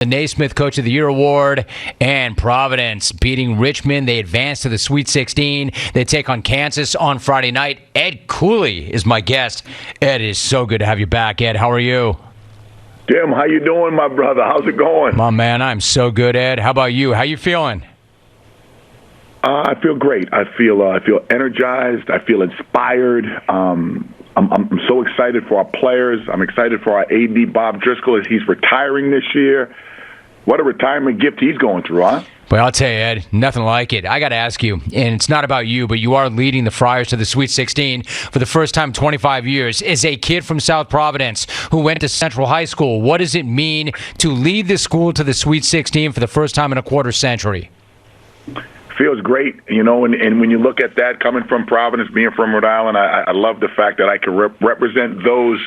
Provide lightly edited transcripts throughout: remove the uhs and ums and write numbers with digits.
The Naismith Coach of the Year Award, and Providence beating Richmond. They advance to the Sweet 16. They take on Kansas on Friday night. Ed Cooley is my guest. Ed, it is so good to have you back. Ed, how are you? Jim, how you doing, my brother? How's it going? My man, I'm so good, Ed. How about you? How you feeling? I feel great. I feel energized. I feel inspired. I'm so excited for our players. I'm excited for our AD, Bob Driscoll, as he's retiring this year. What a retirement gift he's going through, huh? Well, I'll tell you, Ed, nothing like it. I got to ask you, and it's not about you, but you are leading the Friars to the Sweet 16 for the first time in 25 years. As a kid from South Providence who went to Central High School, what does it mean to lead the school to the Sweet 16 for the first time in a quarter century? Feels great, and when you look at that, coming from Providence, being from Rhode Island, I love the fact that I can represent those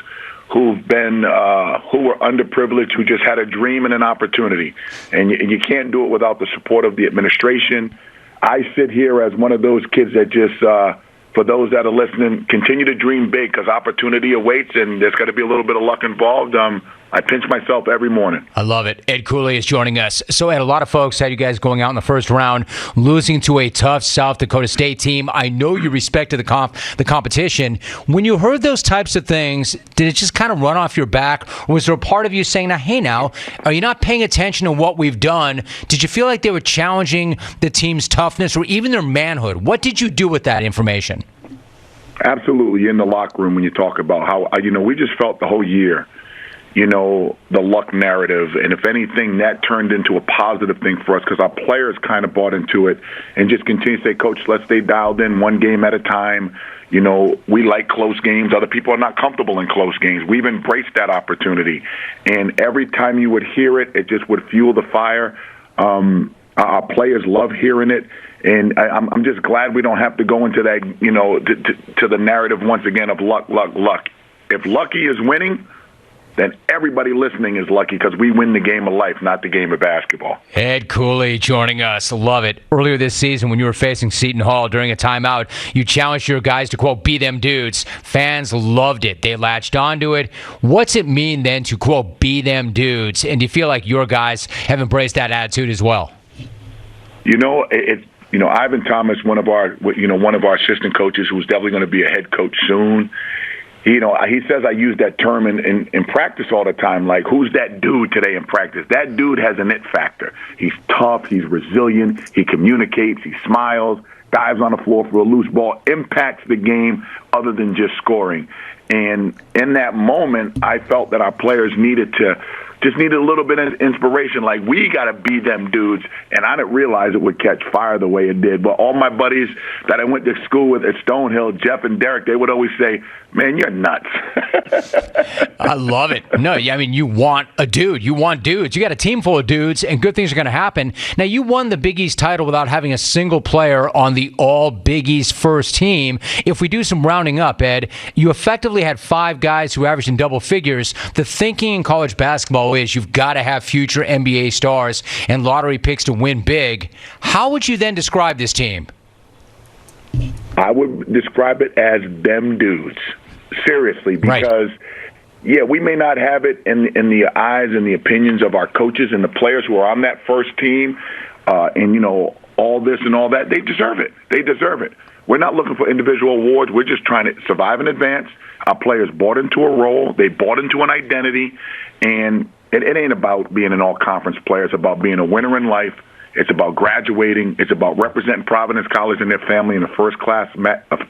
who've been who were underprivileged, who just had a dream and an opportunity, and you can't do it without the support of the administration. I sit here as one of those kids that just, for those that are listening, continue to dream big because opportunity awaits, and there's got to be a little bit of luck involved. I pinch myself every morning. I love it. Ed Cooley is joining us. So, Ed, a lot of folks had you guys going out in the first round, losing to a tough South Dakota State team. I know you respected the competition. When you heard those types of things, did it just kind of run off your back? Or was there a part of you saying, now, hey, now, are you not paying attention to what we've done? Did you feel like they were challenging the team's toughness or even their manhood? What did you do with that information? Absolutely. In the locker room, when you talk about how, we just felt the whole year, the luck narrative. And if anything, that turned into a positive thing for us because our players kind of bought into it and just continue to say, Coach, let's stay dialed in one game at a time. We like close games. Other people are not comfortable in close games. We've embraced that opportunity. And every time you would hear it, it just would fuel the fire. Our players love hearing it. And I'm just glad we don't have to go into that, to the narrative once again of luck, luck, luck. If lucky is winning, then everybody listening is lucky because we win the game of life, not the game of basketball. Ed Cooley joining us. Love it. Earlier this season, when you were facing Seton Hall during a timeout, you challenged your guys to, quote, be them dudes. Fans loved it. They latched onto it. What's it mean then to, quote, be them dudes? And do you feel like your guys have embraced that attitude as well? Ivan Thomas, one of our assistant coaches, who's definitely going to be a head coach soon. He says I use that term in practice all the time. Like, who's that dude today in practice? That dude has an it factor. He's tough. He's resilient. He communicates. He smiles. Dives on the floor for a loose ball. Impacts the game other than just scoring. And in that moment, I felt that our players needed a little bit of inspiration. Like, we got to be them dudes. And I didn't realize it would catch fire the way it did. But all my buddies that I went to school with at Stonehill, Jeff and Derek, they would always say, man, you're nuts. I love it. No, I mean, you want a dude. You want dudes. You got a team full of dudes, and good things are going to happen. Now, you won the Big East title without having a single player on the all Big East first team. If we do some rounding up, Ed, you effectively had 5 guys who averaged in double figures. The thinking in college basketball is you've got to have future NBA stars and lottery picks to win big. How would you then describe this team? I would describe it as them dudes. Seriously, because, we may not have it in the eyes and the opinions of our coaches and the players who are on that first team, and, all this and all that. They deserve it. They deserve it. We're not looking for individual awards. We're just trying to survive in advance. Our players bought into a role. They bought into an identity, and it ain't about being an all-conference player. It's about being a winner in life. It's about graduating. It's about representing Providence College and their family in a first-class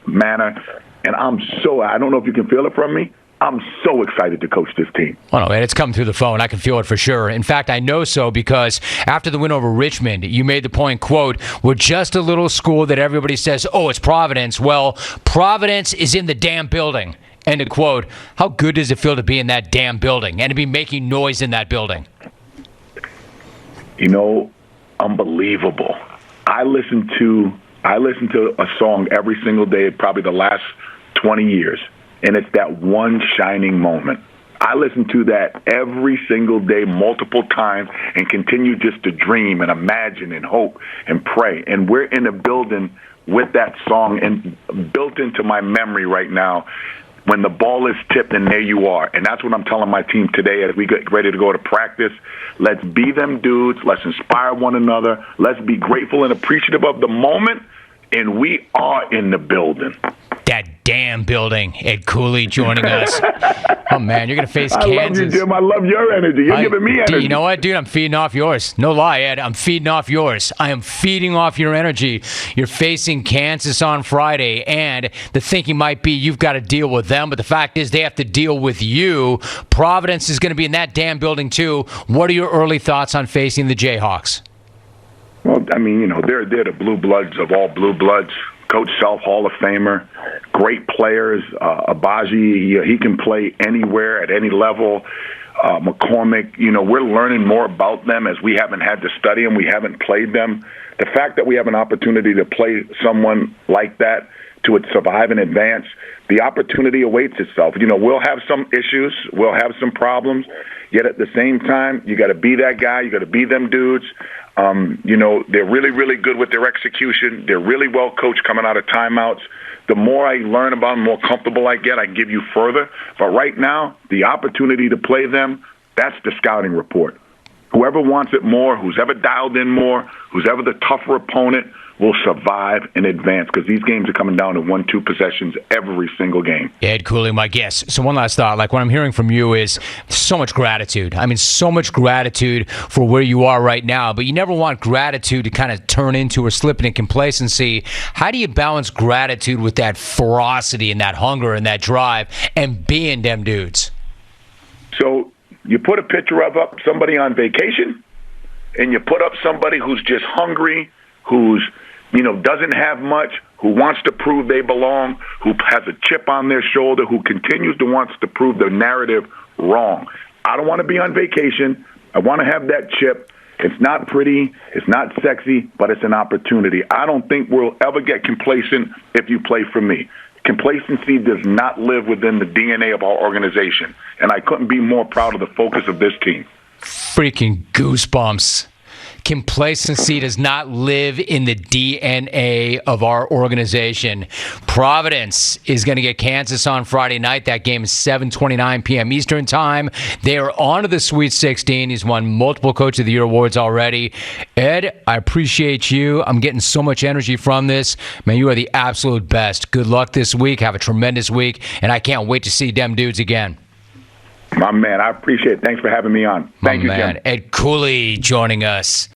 manner. And I don't know if you can feel it from me, I'm so excited to coach this team. Well, no, it's come through the phone. I can feel it for sure. In fact, I know so because after the win over Richmond, you made the point, quote, we're just a little school that everybody says, oh, it's Providence. Well, Providence is in the damn building. End of quote. How good does it feel to be in that damn building and to be making noise in that building? Unbelievable. I listen to a song every single day, probably the last 20 years, and it's that one shining moment. I listen to that every single day, multiple times, and continue just to dream and imagine and hope and pray. And we're in a building with that song, and built into my memory right now, when the ball is tipped, and there you are. And that's what I'm telling my team today as we get ready to go to practice. Let's be them dudes. Let's inspire one another. Let's be grateful and appreciative of the moment. And we are in the building. That damn building. Ed Cooley joining us. Oh, man, you're going to face I Kansas. love you, Jim. I love your energy. You're giving me energy. You know what, dude? I'm feeding off yours. No lie, Ed. I'm feeding off yours. I am feeding off your energy. You're facing Kansas on Friday, and the thinking might be you've got to deal with them, but the fact is they have to deal with you. Providence is going to be in that damn building, too. What are your early thoughts on facing the Jayhawks? Well, I mean, they're the blue bloods of all blue bloods. Coach Self, Hall of Famer, great players. Abaji, he can play anywhere at any level. McCormick, we're learning more about them as we haven't had to study them. We haven't played them. The fact that we have an opportunity to play someone like that to survive and advance, the opportunity awaits itself. We'll have some issues. We'll have some problems. Yet at the same time, you got to be that guy. You got to be them dudes. They're really, really good with their execution. They're really well coached coming out of timeouts. The more I learn about them, the more comfortable I get, I can give you further. But right now, the opportunity to play them, that's the scouting report. Whoever wants it more, who's ever dialed in more, who's ever the tougher opponent will survive and advance because these games are coming down to 1-2 possessions every single game. Ed Cooley, my guest. So one last thought. Like what I'm hearing from you is so much gratitude. I mean, so much gratitude for where you are right now, but you never want gratitude to kind of turn into or slip into complacency. How do you balance gratitude with that ferocity and that hunger and that drive and being them dudes? So you put a picture of up somebody on vacation and you put up somebody who's just hungry, who's doesn't have much, who wants to prove they belong, who has a chip on their shoulder, who continues to wants to prove the narrative wrong. I don't want to be on vacation. I want to have that chip. It's not pretty. It's not sexy, but it's an opportunity. I don't think we'll ever get complacent if you play for me. Complacency does not live within the DNA of our organization, and I couldn't be more proud of the focus of this team. Freaking goosebumps. Complacency does not live in the DNA of our organization. Providence is going to get Kansas on Friday night. That game is 7:29 p.m. Eastern Time. They are on to the Sweet 16. He's won multiple Coach of the Year awards already. Ed, I appreciate you. I'm getting so much energy from this. Man, you are the absolute best. Good luck this week. Have a tremendous week, and I can't wait to see them dudes again. My man, I appreciate it. Thanks for having me on. Thank you, man. Jim. Ed Cooley joining us.